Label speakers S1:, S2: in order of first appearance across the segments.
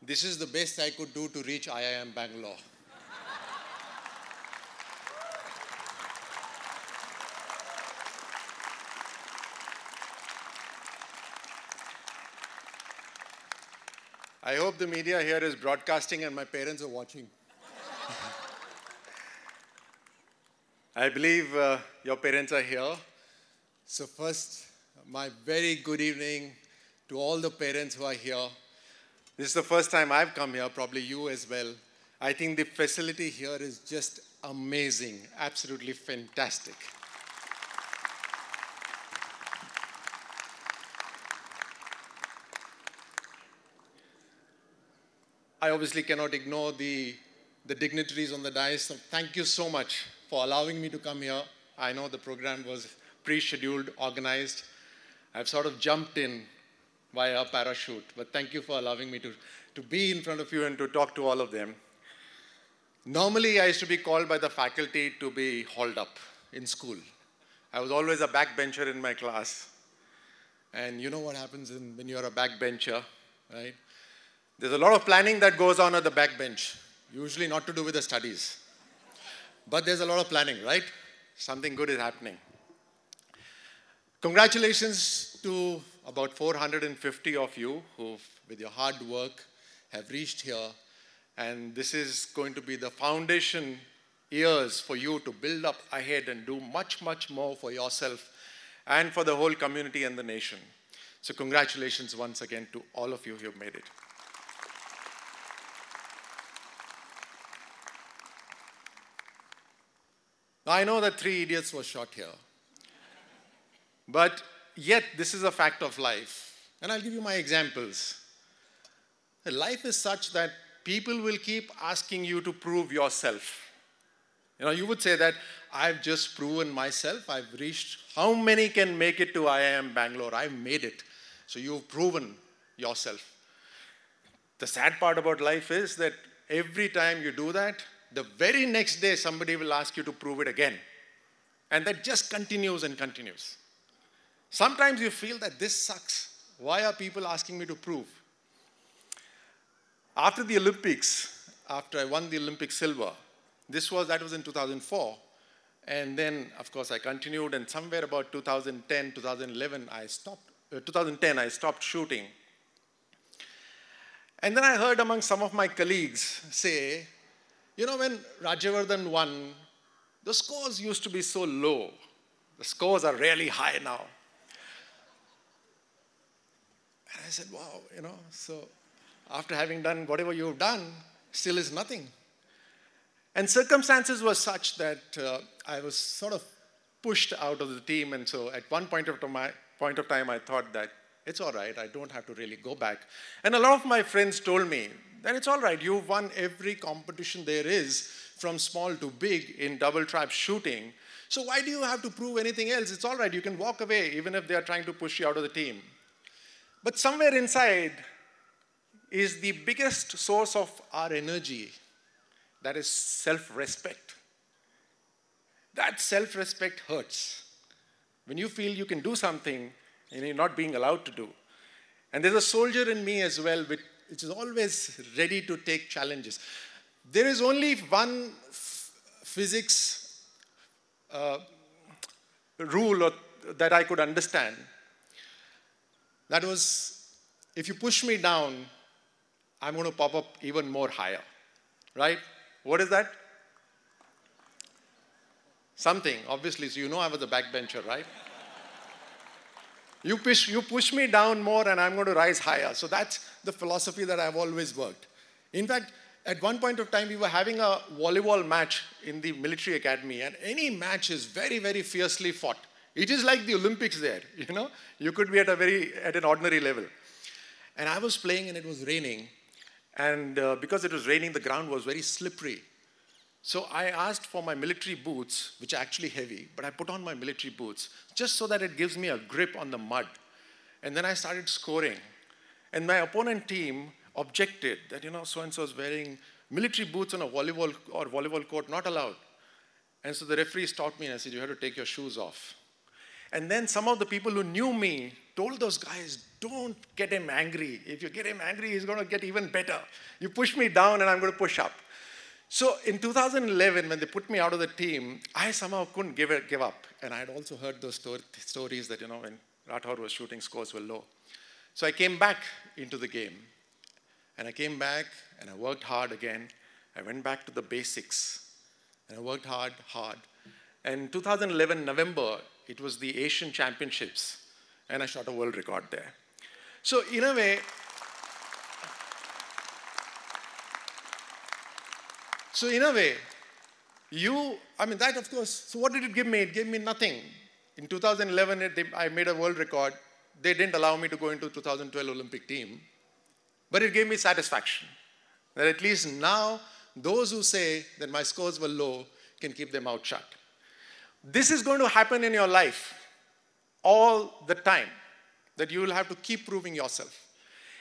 S1: this is the best I could do to reach IIM Bangalore. I hope the media here is broadcasting and my parents are watching. I believe your parents are here. So first, my very good evening to all the parents who are here. This is the first time I've come here, probably you as well. I think the facility here is just amazing, absolutely fantastic. I obviously cannot ignore the dignitaries on the dais. So thank you so much for allowing me to come here. I know the program was pre-scheduled, organized. I've sort of jumped in via parachute, but thank you for allowing me to be in front of you and to talk to all of them. Normally, I used to be called by the faculty to be hauled up in school. I was always a backbencher in my class. And you know what happens when you're a backbencher, right? There's a lot of planning that goes on at the backbench, usually not to do with the studies. But there's a lot of planning, right? Something good is happening. Congratulations to about 450 of you who, with your hard work, have reached here. And this is going to be the foundation years for you to build up ahead and do much, much more for yourself and for the whole community and the nation. So congratulations once again to all of you who have made it. I know that Three Idiots was shot here, but yet this is a fact of life. And I'll give you my examples. Life is such that people will keep asking you to prove yourself. You know, you would say that I've just proven myself. I've reached, how many can make it to IIM Bangalore? I've made it. So you've proven yourself. The sad part about life is that every time you do that, the very next day, somebody will ask you to prove it again. And that just continues and continues. Sometimes you feel that this sucks. Why are people asking me to prove? After the Olympics, after I won the Olympic silver, that was in 2004. And then, of course, I continued. And somewhere about 2010, 2011, 2010, I stopped shooting. And then I heard among some of my colleagues say, you know, when Rajyavardhan won, the scores used to be so low. The scores are really high now. And I said, wow, you know, so after having done whatever you've done, still is nothing. And circumstances were such that I was sort of pushed out of the team. And so at one point of time, I thought that it's all right, I don't have to really go back. And a lot of my friends told me that it's all right, you've won every competition there is, from small to big, in double trap shooting. So why do you have to prove anything else? It's all right, you can walk away, even if they are trying to push you out of the team. But somewhere inside is the biggest source of our energy, that is self-respect. That self-respect hurts. When you feel you can do something and you're not being allowed to do. And there's a soldier in me as well, which is always ready to take challenges. There is only one physics rule that I could understand. That was, if you push me down, I'm going to pop up even more higher, right? What is that? Something, obviously. So you know I was a backbencher, right? You push me down more and I'm going to rise higher. So that's the philosophy that I've always worked. In fact, at one point of time, we were having a volleyball match in the military academy, and any match is very, very fiercely fought. It is like the Olympics there, you know. You could be at an ordinary level. And I was playing and it was raining. And because it was raining, the ground was very slippery. So I asked for my military boots, which are actually heavy, but I put on my military boots just so that it gives me a grip on the mud. And then I started scoring. And my opponent team objected that, you know, so-and-so is wearing military boots on a volleyball court, not allowed. And so the referee stopped me and I said, you have to take your shoes off. And then some of the people who knew me told those guys, don't get him angry. If you get him angry, he's going to get even better. You push me down and I'm going to push up. So in 2011, when they put me out of the team, I somehow couldn't give up. And I had also heard those stories that, when Rathore was shooting, scores were low. So I came back into the game. And I came back and I worked hard again. I went back to the basics. And I worked hard. And 2011, November, it was the Asian Championships. And I shot a world record there. So in a way, that of course, so what did it give me? It gave me nothing. In 2011, I made a world record. They didn't allow me to go into 2012 Olympic team. But it gave me satisfaction. That at least now, those who say that my scores were low can keep their mouth shut. This is going to happen in your life all the time. That you will have to keep proving yourself.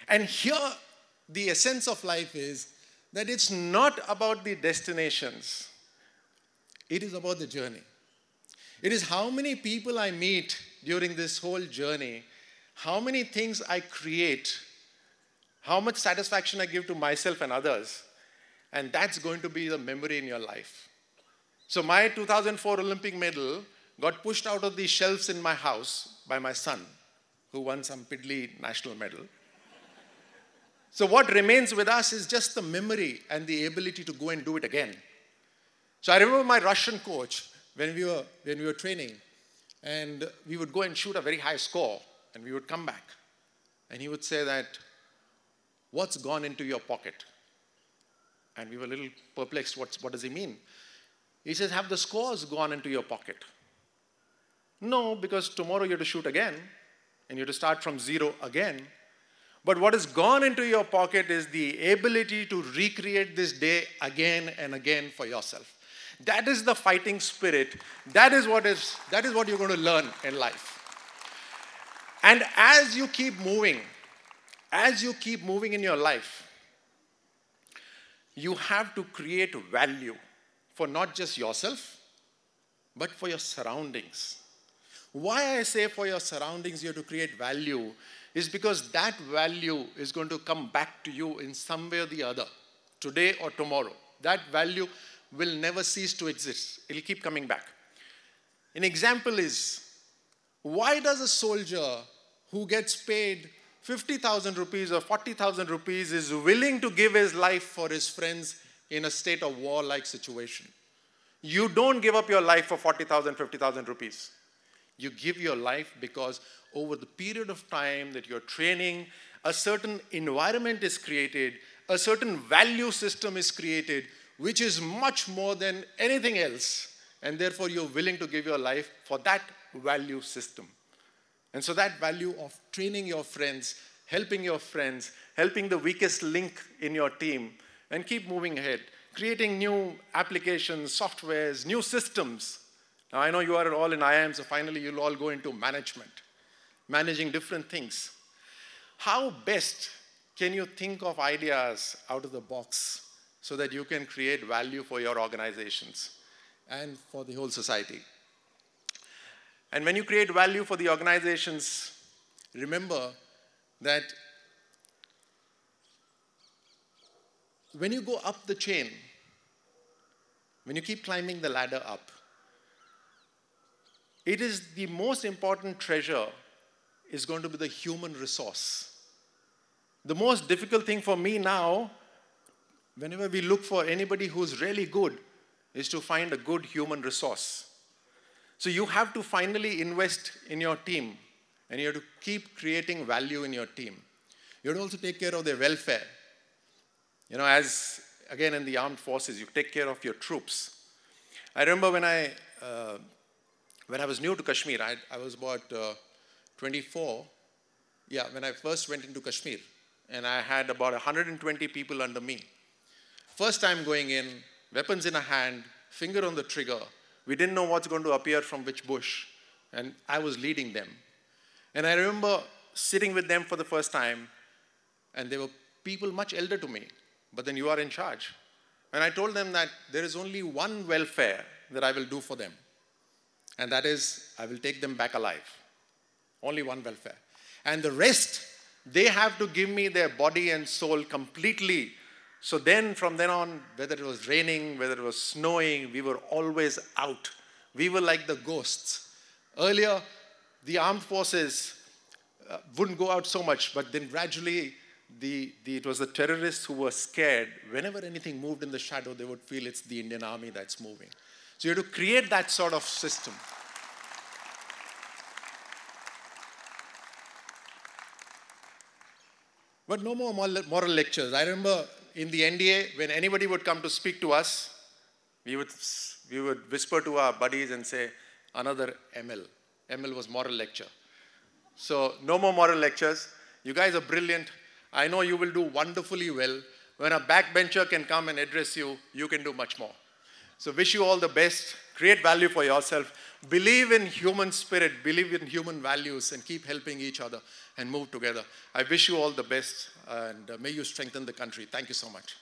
S1: And here, the essence of life is that it's not about the destinations. It is about the journey. It is how many people I meet during this whole journey, how many things I create, how much satisfaction I give to myself and others, and that's going to be the memory in your life. So my 2004 Olympic medal got pushed out of the shelves in my house by my son, who won some piddly national medal. So what remains with us is just the memory and the ability to go and do it again. So I remember my Russian coach when we were training, and we would go and shoot a very high score, and we would come back. And he would say that, what's gone into your pocket? And we were a little perplexed, what does he mean? He says, have the scores gone into your pocket? No, because tomorrow you have to shoot again, and you have to start from zero again. But what has gone into your pocket is the ability to recreate this day again and again for yourself. That is the fighting spirit. That is what you're going to learn in life. And as you keep moving in your life, you have to create value for not just yourself, but for your surroundings. Why I say for your surroundings you have to create value is because that value is going to come back to you in some way or the other, today or tomorrow. That value will never cease to exist. It will keep coming back. An example is, why does a soldier who gets paid 50,000 rupees or 40,000 rupees is willing to give his life for his friends in a state of war-like situation? You don't give up your life for 40,000, 50,000 rupees. You give your life because over the period of time that you're training, a certain environment is created, a certain value system is created, which is much more than anything else. And therefore, you're willing to give your life for that value system. And so that value of training your friends, helping the weakest link in your team, and keep moving ahead, creating new applications, softwares, new systems. Now, I know you are all in IIM, so finally you'll all go into management, managing different things. How best can you think of ideas out of the box so that you can create value for your organizations and for the whole society? And when you create value for the organizations, remember that when you go up the chain, when you keep climbing the ladder up, it is the most important treasure is going to be the human resource. The most difficult thing for me now, whenever we look for anybody who's really good, is to find a good human resource. So you have to finally invest in your team, and you have to keep creating value in your team. You have to also take care of their welfare. You know, as again in the armed forces, you take care of your troops. I remember when I was new to Kashmir, I was about 24, when I first went into Kashmir, and I had about 120 people under me. First time going in, weapons in a hand, finger on the trigger. We didn't know what's going to appear from which bush, and I was leading them. And I remember sitting with them for the first time, and they were people much elder to me, but then you are in charge. And I told them that there is only one welfare that I will do for them, and that is I will take them back alive. Only one welfare. And the rest, they have to give me their body and soul completely. So then, from then on, whether it was raining, whether it was snowing, we were always out. We were like the ghosts. Earlier, the armed forces wouldn't go out so much, but then gradually, it was the terrorists who were scared. Whenever anything moved in the shadow, they would feel it's the Indian army that's moving. So you have to create that sort of system. But no more moral lectures. I remember in the NDA, when anybody would come to speak to us, we would whisper to our buddies and say, another ML. ML was moral lecture. So no more moral lectures. You guys are brilliant. I know you will do wonderfully well. When a backbencher can come and address you, you can do much more. So wish you all the best. Create value for yourself. Believe in human spirit. Believe in human values and keep helping each other and move together. I wish you all the best and may you strengthen the country. Thank you so much.